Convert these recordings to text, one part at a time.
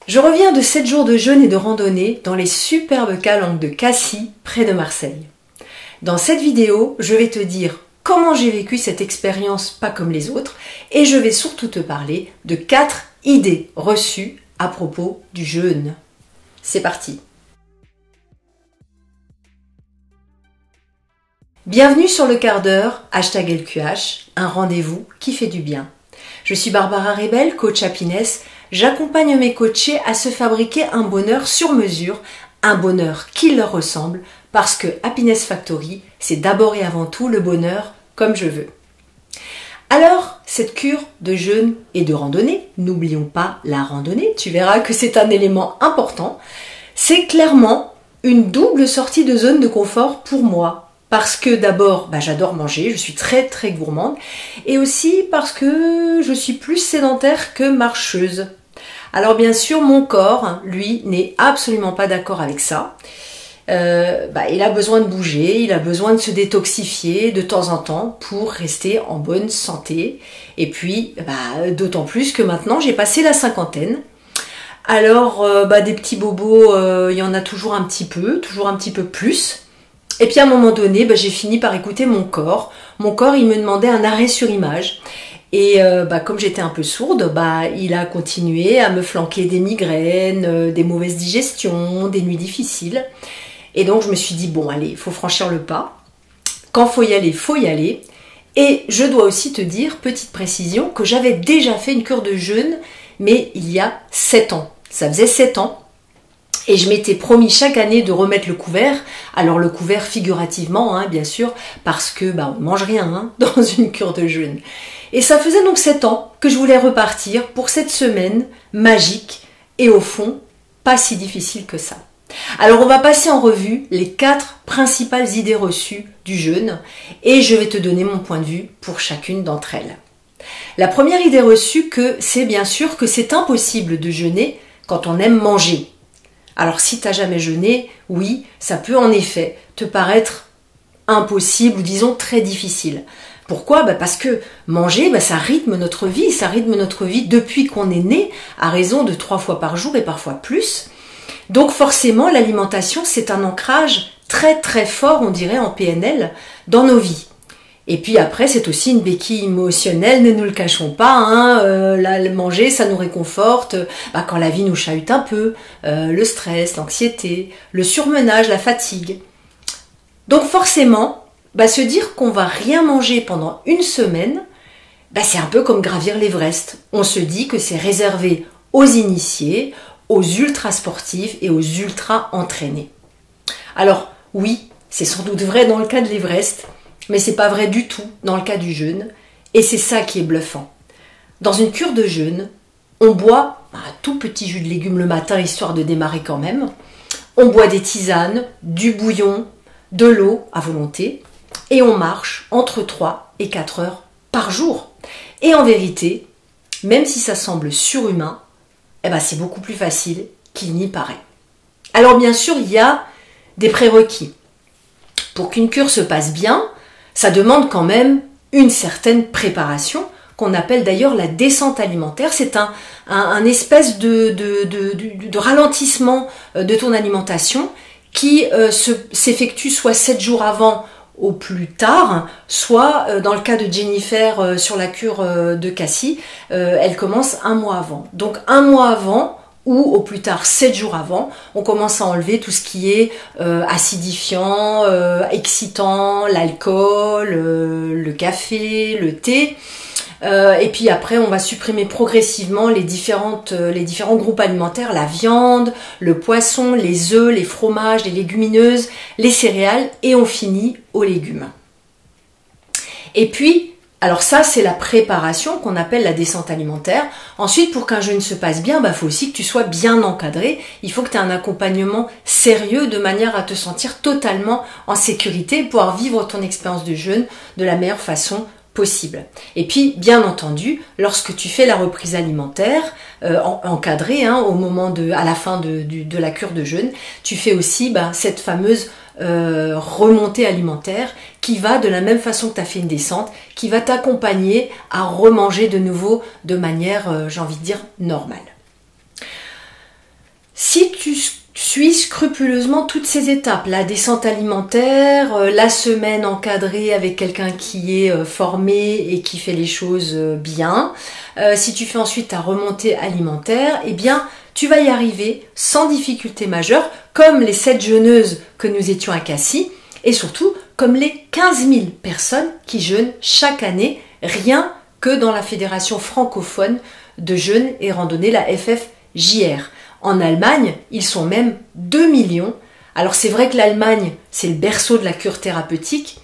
Je reviens de 7 jours de jeûne et de randonnée dans les superbes calanques de Cassis, près de Marseille. Dans cette vidéo, je vais te dire comment j'ai vécu cette expérience pas comme les autres et je vais surtout te parler de 4 idées reçues à propos du jeûne. C'est parti! Bienvenue sur le quart d'heure, #LQH, un rendez-vous qui fait du bien. Je suis Barbara Rebel, coach happiness. J'accompagne mes coachés à se fabriquer un bonheur sur mesure, un bonheur qui leur ressemble, parce que Happiness Factory, c'est d'abord et avant tout le bonheur comme je veux. Alors, cette cure de jeûne et de randonnée, n'oublions pas la randonnée, tu verras que c'est un élément important, c'est clairement une double sortie de zone de confort pour moi. Parce que d'abord, j'adore manger, je suis très gourmande, et aussi parce que je suis plus sédentaire que marcheuse. Alors bien sûr, mon corps, lui, n'est absolument pas d'accord avec ça. Il a besoin de bouger, il a besoin de se détoxifier de temps en temps pour rester en bonne santé. Et puis, d'autant plus que maintenant, j'ai passé la cinquantaine. Alors, des petits bobos, il y en a toujours un petit peu plus. Et puis à un moment donné, j'ai fini par écouter mon corps. Mon corps, il me demandait un arrêt sur image. Et comme j'étais un peu sourde, il a continué à me flanquer des migraines, des mauvaises digestions, des nuits difficiles. Et donc je me suis dit, bon allez, il faut franchir le pas. Quand faut y aller, faut y aller. Et je dois aussi te dire, petite précision, que j'avais déjà fait une cure de jeûne, mais il y a 7 ans. Ça faisait 7 ans. Et je m'étais promis chaque année de remettre le couvert. Alors le couvert figurativement, bien sûr, parce que on mange rien dans une cure de jeûne. Et ça faisait donc 7 ans que je voulais repartir pour cette semaine magique et au fond, pas si difficile que ça. Alors on va passer en revue les 4 principales idées reçues du jeûne et je vais te donner mon point de vue pour chacune d'entre elles. La première idée reçue, c'est bien sûr que c'est impossible de jeûner quand on aime manger. Alors si tu n'as jamais jeûné, oui, ça peut en effet te paraître impossible ou disons très difficile. Pourquoi ? Parce que manger, ça rythme notre vie depuis qu'on est né, à raison de 3 fois par jour et parfois plus. Donc forcément, l'alimentation, c'est un ancrage très fort, on dirait en PNL, dans nos vies. Et puis après, c'est aussi une béquille émotionnelle, ne nous le cachons pas. Manger, ça nous réconforte quand la vie nous chahute un peu, le stress, l'anxiété, le surmenage, la fatigue. Donc forcément, se dire qu'on va rien manger pendant une semaine, c'est un peu comme gravir l'Everest. On se dit que c'est réservé aux initiés, aux ultra sportifs et aux ultra entraînés. Alors oui, c'est sans doute vrai dans le cas de l'Everest, mais c'est pas vrai du tout dans le cas du jeûne, et c'est ça qui est bluffant. Dans une cure de jeûne, on boit un tout petit jus de légumes le matin, histoire de démarrer quand même. On boit des tisanes, du bouillon, de l'eau à volonté, et on marche entre 3 et 4 heures par jour. Et en vérité, même si ça semble surhumain, c'est beaucoup plus facile qu'il n'y paraît. Alors bien sûr, il y a des prérequis. Pour qu'une cure se passe bien, ça demande quand même une certaine préparation, qu'on appelle d'ailleurs la descente alimentaire. C'est un espèce de ralentissement de ton alimentation qui s'effectue soit 7 jours avant au plus tard, soit dans le cas de Jennifer sur la cure de Cassis, elle commence 1 mois avant. Donc 1 mois avant, ou au plus tard 7 jours avant, on commence à enlever tout ce qui est acidifiant, excitant, l'alcool, le café, le thé. Et puis après, on va supprimer progressivement les différents groupes alimentaires, la viande, le poisson, les œufs, les fromages, les légumineuses, les céréales, et on finit aux légumes. Et puis, alors ça, c'est la préparation qu'on appelle la descente alimentaire. Ensuite, pour qu'un jeûne se passe bien, faut aussi que tu sois bien encadré. Il faut que tu aies un accompagnement sérieux de manière à te sentir totalement en sécurité et pouvoir vivre ton expérience de jeûne de la meilleure façon possible. Et puis, bien entendu, lorsque tu fais la reprise alimentaire, encadrée, à la fin de la cure de jeûne, tu fais aussi cette fameuse remontée alimentaire qui va, de la même façon que tu as fait une descente, qui va t'accompagner à remanger de nouveau de manière, j'ai envie de dire, normale. Si tu suis scrupuleusement toutes ces étapes, la descente alimentaire, la semaine encadrée avec quelqu'un qui est formé et qui fait les choses bien, si tu fais ensuite ta remontée alimentaire, eh bien tu vas y arriver sans difficulté majeure, comme les 7 jeûneuses que nous étions à Cassis, et surtout comme les 15 000 personnes qui jeûnent chaque année, rien que dans la Fédération francophone de jeûne et randonnée, la FFJR. En Allemagne, ils sont même 2 millions. Alors c'est vrai que l'Allemagne, c'est le berceau de la cure thérapeutique,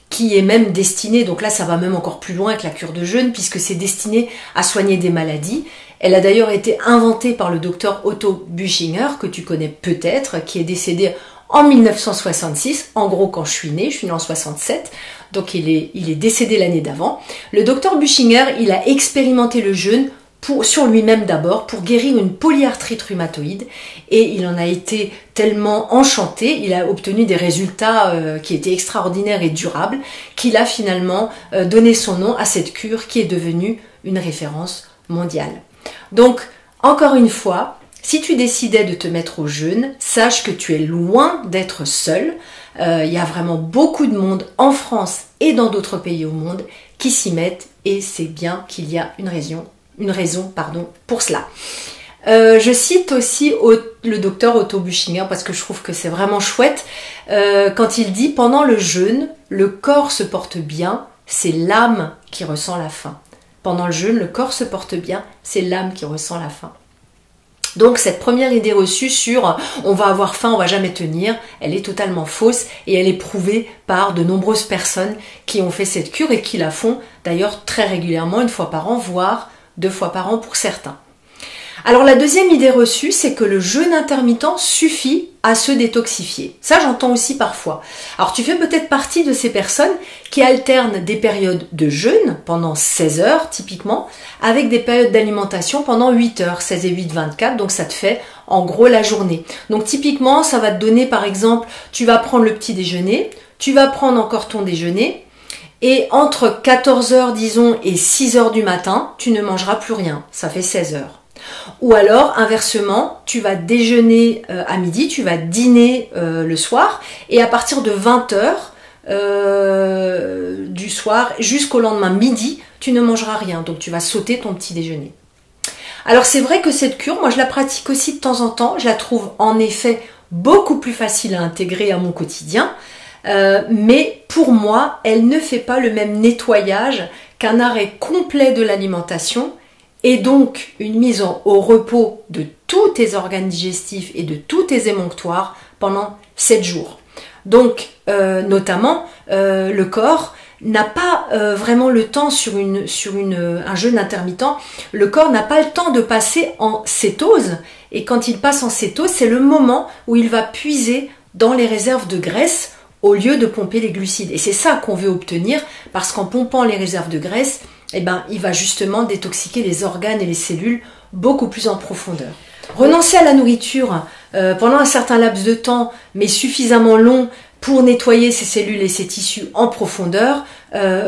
qui est même destinée, donc là ça va même encore plus loin que la cure de jeûne, puisque c'est destiné à soigner des maladies. Elle a d'ailleurs été inventée par le docteur Otto Büchinger, que tu connais peut-être, qui est décédé en 1966, en gros quand je suis née en 67, donc il est décédé l'année d'avant. Le docteur Büchinger, il a expérimenté le jeûne sur lui-même d'abord, pour guérir une polyarthrite rhumatoïde, et il en a été tellement enchanté, il a obtenu des résultats qui étaient extraordinaires et durables, qu'il a finalement donné son nom à cette cure qui est devenue une référence mondiale. Donc, encore une fois, si tu décidais de te mettre au jeûne, sache que tu es loin d'être seul. Il y a vraiment beaucoup de monde en France et dans d'autres pays au monde qui s'y mettent, et c'est bien qu'il y a une raison pour cela. Je cite aussi le docteur Otto Büchinger parce que je trouve que c'est vraiment chouette quand il dit: pendant le jeûne, le corps se porte bien, c'est l'âme qui ressent la faim. Pendant le jeûne, le corps se porte bien, c'est l'âme qui ressent la faim. Donc cette première idée reçue sur on va avoir faim, on va jamais tenir, elle est totalement fausse, et elle est prouvée par de nombreuses personnes qui ont fait cette cure et qui la font d'ailleurs très régulièrement, 1 fois par an, voire 2 fois par an pour certains. Alors la deuxième idée reçue, c'est que le jeûne intermittent suffit à se détoxifier. Ça, j'entends aussi parfois. Alors tu fais peut-être partie de ces personnes qui alternent des périodes de jeûne pendant 16 heures typiquement, avec des périodes d'alimentation pendant 8 heures, 16 et 8, 24, donc ça te fait en gros la journée. Donc typiquement, ça va te donner par exemple, tu vas prendre le petit déjeuner, tu vas prendre encore ton déjeuner, et entre 14 heures disons et 6 heures du matin, tu ne mangeras plus rien, ça fait 16 heures. Ou alors, inversement, tu vas déjeuner à midi, tu vas dîner le soir, et à partir de 20 heures du soir jusqu'au lendemain midi, tu ne mangeras rien. Donc tu vas sauter ton petit déjeuner. Alors c'est vrai que cette cure, moi je la pratique aussi de temps en temps. Je la trouve en effet beaucoup plus facile à intégrer à mon quotidien. Mais pour moi, elle ne fait pas le même nettoyage qu'un arrêt complet de l'alimentation, et donc une mise au repos de tous tes organes digestifs et de tous tes émonctoires pendant 7 jours. Donc, notamment, le corps n'a pas vraiment le temps sur un jeûne intermittent, le corps n'a pas le temps de passer en cétose, et quand il passe en cétose, c'est le moment où il va puiser dans les réserves de graisse au lieu de pomper les glucides. Et c'est ça qu'on veut obtenir, parce qu'en pompant les réserves de graisse, eh ben, il va justement détoxiquer les organes et les cellules beaucoup plus en profondeur. Renoncer à la nourriture pendant un certain laps de temps, mais suffisamment long pour nettoyer ces cellules et ces tissus en profondeur,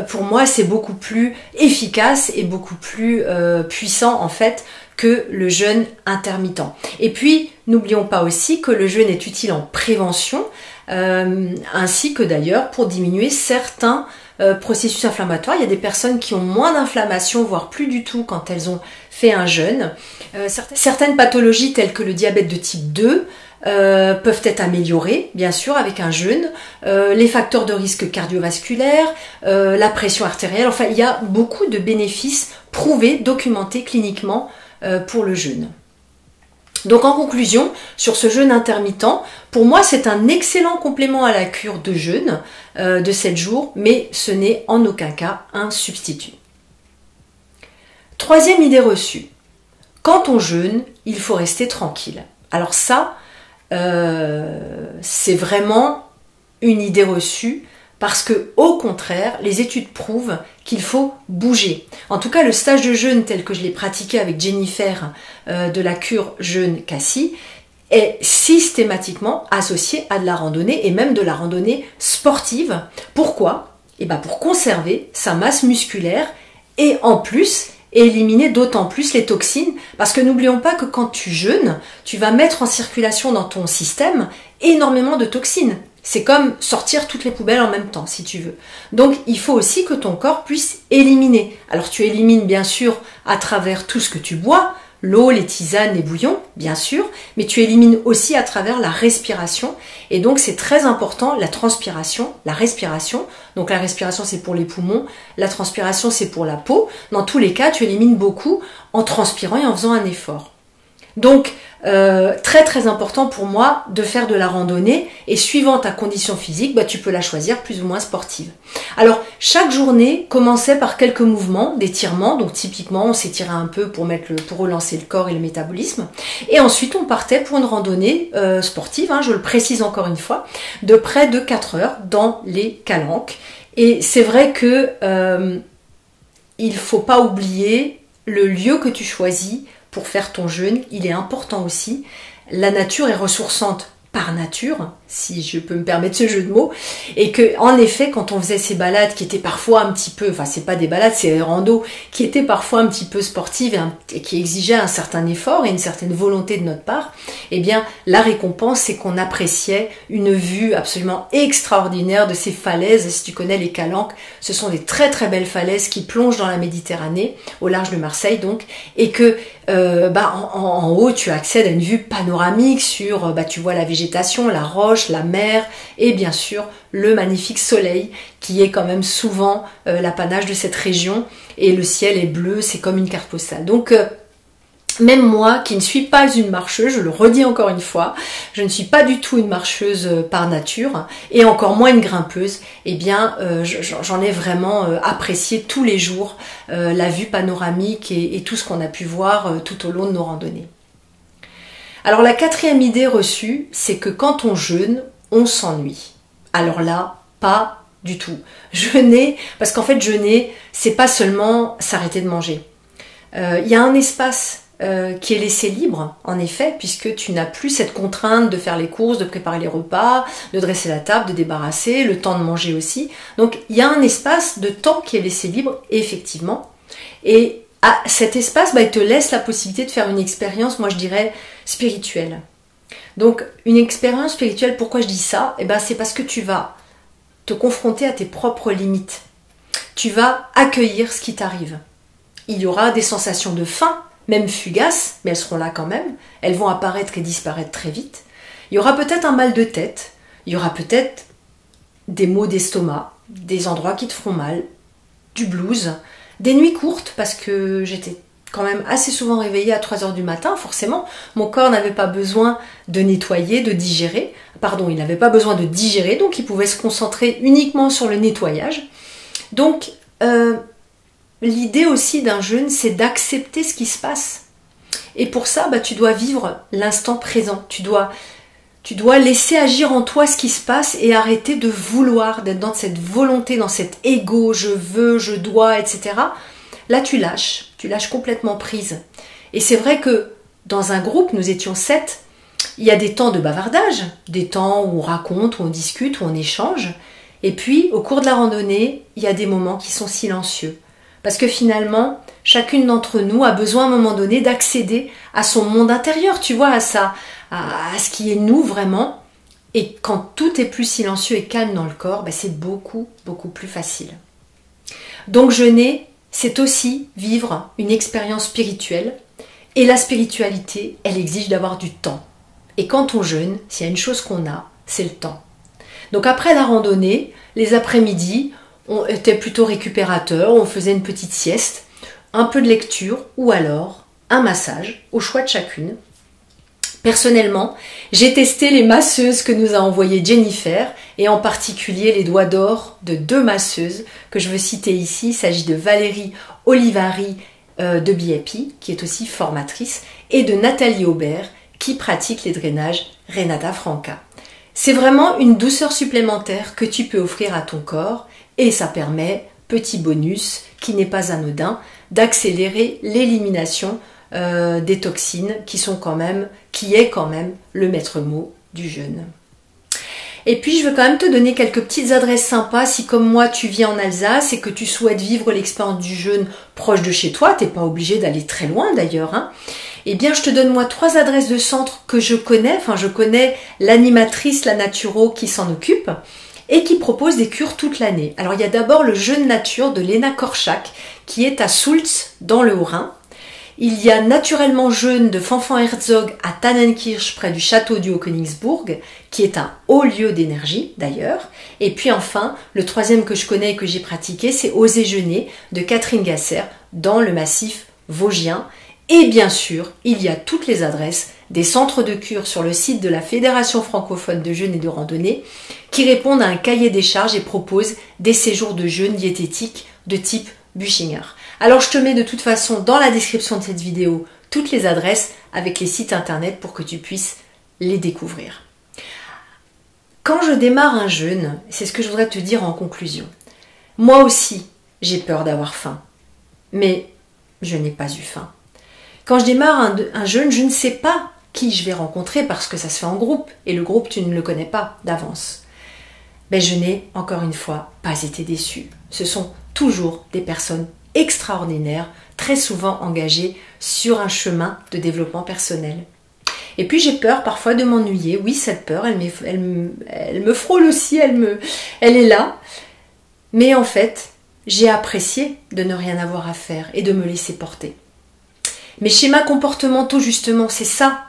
pour moi c'est beaucoup plus efficace et beaucoup plus puissant en fait que le jeûne intermittent. Et puis n'oublions pas aussi que le jeûne est utile en prévention, ainsi que d'ailleurs pour diminuer certains processus inflammatoires. Il y a des personnes qui ont moins d'inflammation, voire plus du tout quand elles ont fait un jeûne. Certaines pathologies telles que le diabète de type 2 peuvent être améliorées, bien sûr, avec un jeûne. Les facteurs de risque cardiovasculaire, la pression artérielle, enfin il y a beaucoup de bénéfices prouvés, documentés cliniquement pour le jeûne. Donc en conclusion, sur ce jeûne intermittent, pour moi c'est un excellent complément à la cure de jeûne de 7 jours, mais ce n'est en aucun cas un substitut. Troisième idée reçue, quand on jeûne, il faut rester tranquille. Alors ça, c'est vraiment une idée reçue, parce que au contraire, les études prouvent qu'il faut bouger. En tout cas, le stage de jeûne tel que je l'ai pratiqué avec Jennifer de la cure jeûne Cassis, est systématiquement associé à de la randonnée et même de la randonnée sportive. Pourquoi? Eh bien pour conserver sa masse musculaire et en plus éliminer d'autant plus les toxines, parce que n'oublions pas que quand tu jeûnes, tu vas mettre en circulation dans ton système énormément de toxines. C'est comme sortir toutes les poubelles en même temps, si tu veux. Donc, il faut aussi que ton corps puisse éliminer. Alors, tu élimines bien sûr à travers tout ce que tu bois, l'eau, les tisanes, les bouillons, bien sûr, mais tu élimines aussi à travers la respiration. Et donc, c'est très important, la transpiration, la respiration. Donc, la respiration, c'est pour les poumons. La transpiration, c'est pour la peau. Dans tous les cas, tu élimines beaucoup en transpirant et en faisant un effort. Donc, très très important pour moi de faire de la randonnée et suivant ta condition physique, tu peux la choisir plus ou moins sportive. Alors, chaque journée commençait par quelques mouvements, d'étirement, donc typiquement on s'étirait un peu pour relancer le corps et le métabolisme, et ensuite on partait pour une randonnée sportive, je le précise encore une fois, de près de 4 heures dans les Calanques. Et c'est vrai que il faut pas oublier le lieu que tu choisis pour faire ton jeûne, il est important aussi. La nature est ressourçante par nature, si je peux me permettre ce jeu de mots, et que en effet, quand on faisait ces balades qui étaient parfois un petit peu, enfin c'est pas des balades, c'est des randos, qui étaient parfois un petit peu sportives et qui exigeaient un certain effort et une certaine volonté de notre part, eh bien la récompense c'est qu'on appréciait une vue absolument extraordinaire de ces falaises. Si tu connais les Calanques, ce sont des très très belles falaises qui plongent dans la Méditerranée, au large de Marseille donc, et que en haut tu accèdes à une vue panoramique sur, tu vois la végétation, la roche, la mer et bien sûr le magnifique soleil qui est quand même souvent l'apanage de cette région, et le ciel est bleu, c'est comme une carte postale. Donc même moi qui ne suis pas une marcheuse, je le redis encore une fois, je ne suis pas du tout une marcheuse par nature et encore moins une grimpeuse, eh bien j'en ai vraiment apprécié tous les jours la vue panoramique et tout ce qu'on a pu voir tout au long de nos randonnées. Alors la quatrième idée reçue, c'est que quand on jeûne, on s'ennuie. Alors là, pas du tout. Jeûner, parce qu'en fait jeûner, c'est pas seulement s'arrêter de manger. Il y a un espace qui est laissé libre, en effet, puisque tu n'as plus cette contrainte de faire les courses, de préparer les repas, de dresser la table, de débarrasser, le temps de manger aussi. Donc il y a un espace de temps qui est laissé libre, effectivement. Et cet espace, il te laisse la possibilité de faire une expérience, moi je dirais, spirituelle. Donc une expérience spirituelle, pourquoi je dis ça? C'est parce que tu vas te confronter à tes propres limites. Tu vas accueillir ce qui t'arrive. Il y aura des sensations de faim, même fugaces, mais elles seront là quand même. Elles vont apparaître et disparaître très vite. Il y aura peut-être un mal de tête. Il y aura peut-être des maux d'estomac, des endroits qui te feront mal, du blues, des nuits courtes, parce que j'étais quand même assez souvent réveillée à 3 heures du matin, forcément. Mon corps n'avait pas besoin de nettoyer, de digérer. Pardon, il n'avait pas besoin de digérer, donc il pouvait se concentrer uniquement sur le nettoyage. Donc, l'idée aussi d'un jeûne, c'est d'accepter ce qui se passe. Et pour ça, tu dois vivre l'instant présent. Tu dois laisser agir en toi ce qui se passe et arrêter de vouloir, d'être dans cette volonté, dans cet ego, je veux, je dois, etc. Là, tu lâches complètement prise. Et c'est vrai que dans un groupe, nous étions 7, il y a des temps de bavardage, des temps où on raconte, où on discute, où on échange. Et puis, au cours de la randonnée, il y a des moments qui sont silencieux. Parce que finalement, chacune d'entre nous a besoin à un moment donné d'accéder à son monde intérieur, tu vois, à ce qui est nous vraiment. Et quand tout est plus silencieux et calme dans le corps, c'est beaucoup, beaucoup plus facile. Donc jeûner, c'est aussi vivre une expérience spirituelle. Et la spiritualité, elle exige d'avoir du temps. Et quand on jeûne, s'il y a une chose qu'on a, c'est le temps. Donc après la randonnée, les après-midi, on était plutôt récupérateur, on faisait une petite sieste, un peu de lecture ou alors un massage, au choix de chacune. Personnellement, j'ai testé les masseuses que nous a envoyées Jennifer et en particulier les doigts d'or de 2 masseuses que je veux citer ici. Il s'agit de Valérie Olivari de BIEPI, qui est aussi formatrice, et de Nathalie Aubert, qui pratique les drainages Renata Franca. C'est vraiment une douceur supplémentaire que tu peux offrir à ton corps et ça permet, petit bonus qui n'est pas anodin, d'accélérer l'élimination des toxines qui est quand même le maître mot du jeûne. Et puis je veux quand même te donner quelques petites adresses sympas si comme moi tu vis en Alsace et que tu souhaites vivre l'expérience du jeûne proche de chez toi, t'es pas obligé d'aller très loin d'ailleurs, hein. Eh bien je te donne moi 3 adresses de centres que je connais, je connais l'animatrice, la naturo qui s'en occupe et qui propose des cures toute l'année. Alors il y a d'abord le jeûne nature de Lena Korchak qui est à Sulz dans le Haut-Rhin. Il y a Naturellement Jeûne de Fanfan Herzog à Tannenkirch près du château du Haut-Königsbourg, qui est un haut lieu d'énergie d'ailleurs. Et puis enfin, le troisième que je connais et que j'ai pratiqué, c'est Oser jeûner de Catherine Gasser dans le massif vosgien. Et bien sûr, il y a toutes les adresses des centres de cure sur le site de la Fédération francophone de jeûne et de randonnée qui répondent à un cahier des charges et proposent des séjours de jeûne diététique de type Büchinger. Alors je te mets de toute façon dans la description de cette vidéo toutes les adresses avec les sites internet pour que tu puisses les découvrir. Quand je démarre un jeûne, c'est ce que je voudrais te dire en conclusion. Moi aussi, j'ai peur d'avoir faim. Mais je n'ai pas eu faim. Quand je démarre un jeûne, je ne sais pas qui je vais rencontrer parce que ça se fait en groupe et le groupe, tu ne le connais pas d'avance. Mais je n'ai, encore une fois, pas été déçue. Ce sont toujours des personnes extraordinaires, très souvent engagées sur un chemin de développement personnel. Et puis j'ai peur parfois de m'ennuyer. Oui, cette peur, elle me frôle aussi, elle est là. Mais en fait, j'ai apprécié de ne rien avoir à faire et de me laisser porter. Mes schémas comportementaux, justement, c'est ça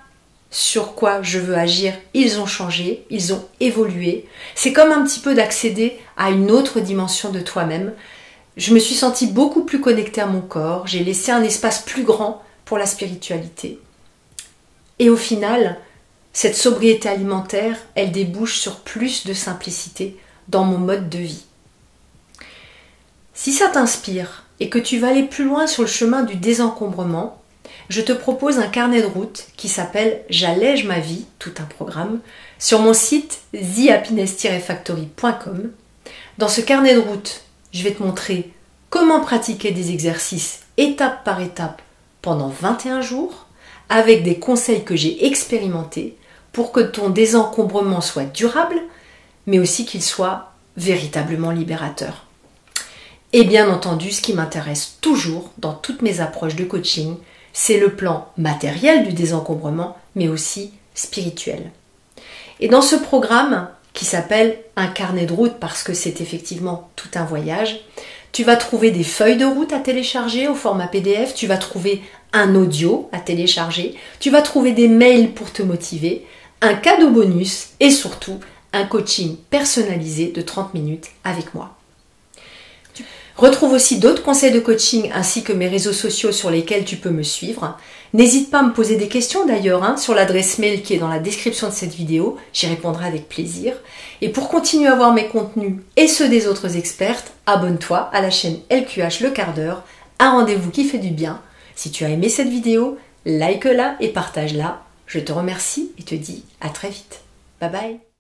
sur quoi je veux agir. Ils ont changé, ils ont évolué. C'est comme un petit peu d'accéder à une autre dimension de toi-même. Je me suis sentie beaucoup plus connectée à mon corps. J'ai laissé un espace plus grand pour la spiritualité. Et au final, cette sobriété alimentaire, elle débouche sur plus de simplicité dans mon mode de vie. Si ça t'inspire et que tu vas aller plus loin sur le chemin du désencombrement, je te propose un carnet de route qui s'appelle « J'allège ma vie », tout un programme, sur mon site thehappiness-factory.com. Dans ce carnet de route, je vais te montrer comment pratiquer des exercices étape par étape pendant 21 jours, avec des conseils que j'ai expérimentés pour que ton désencombrement soit durable, mais aussi qu'il soit véritablement libérateur. Et bien entendu, ce qui m'intéresse toujours dans toutes mes approches de coaching, c'est le plan matériel du désencombrement, mais aussi spirituel. Et dans ce programme, qui s'appelle un carnet de route parce que c'est effectivement tout un voyage, tu vas trouver des feuilles de route à télécharger au format PDF, tu vas trouver un audio à télécharger, tu vas trouver des mails pour te motiver, un cadeau bonus et surtout un coaching personnalisé de 30 minutes avec moi. Retrouve aussi d'autres conseils de coaching ainsi que mes réseaux sociaux sur lesquels tu peux me suivre. N'hésite pas à me poser des questions d'ailleurs sur l'adresse mail qui est dans la description de cette vidéo, j'y répondrai avec plaisir. Et pour continuer à voir mes contenus et ceux des autres expertes, abonne-toi à la chaîne LQH le quart d'heure, un rendez-vous qui fait du bien. Si tu as aimé cette vidéo, like-la et partage-la. Je te remercie et te dis à très vite. Bye bye.